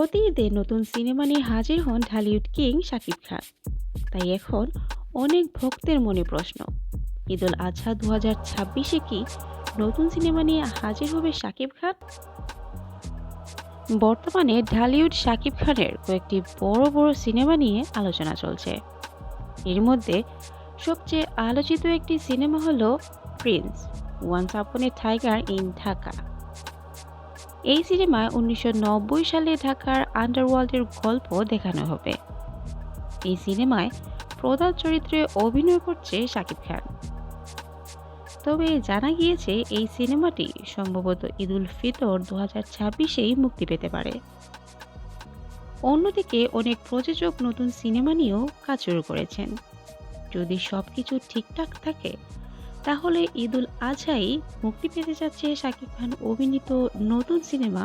প্রতি ঈদে নতুন সিনেমা নিয়ে হাজির হন ঢালিউড কিং শাকিব খান। তাই এখন অনেক ভক্তের মনে প্রশ্ন, ঈদুল আজহা 2026-এ কি নতুন সিনেমা নিয়ে হাজির হবে শাকিব খান? বর্তমানে ঢালিউড শাকিব খানের কয়েকটি বড় বড় সিনেমা নিয়ে আলোচনা চলছে। এর মধ্যে সবচেয়ে আলোচিত একটি সিনেমা হলো Prince once upon a tiger in Dhaka. এই সিনেমায় 1990 সালে ঢাকার আন্ডারওয়ার্ল্ডের গল্প দেখানো হবে। এই সিনেমায় প্রধান চরিত্রে অভিনয় করছে শাকিব খান। তবে জানা গিয়েছে এই সিনেমাটি সম্ভবত ঈদুল ফিতর 2026-এই মুক্তি পেতে পারে। অন্যদিকে অনেক প্রযোজক নতুন সিনেমা নিয়েও কাজ শুরু করেছেন। যদি সবকিছু ঠিকঠাক থাকে তাহলে ঈদুল আজহাই মুক্তি পেতে যাচ্ছে শাকিব খান অভিনীত নতুন cinema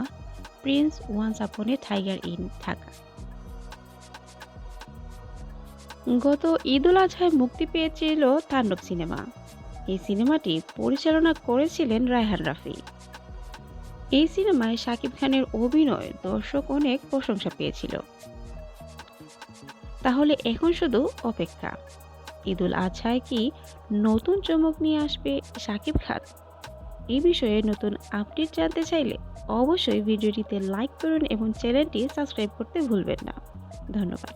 Prince once upon a tiger in Dhaka. গত ঈদুল আজহায় মুক্তি পেয়েছিল তাণ্ডব সিনেমা। এই সিনেমাটি পরিচালনা করেছিলেন রায়হান রাফি। এই সিনেমায় শাকিব খানের অভিনয় দর্শক অনেক প্রশংসা পেয়েছিল। তাহলে এখন শুধু অপেক্ষা, ঈদুল আজহায় কি নতুন চমক নিয়ে আসবে শাকিব খান? এই বিষয়ে নতুন আপডেট জানতে চাইলে অবশ্যই ভিডিওটিতে লাইক করুন এবং চ্যানেলটি সাবস্ক্রাইব করতে ভুলবেন না। ধন্যবাদ।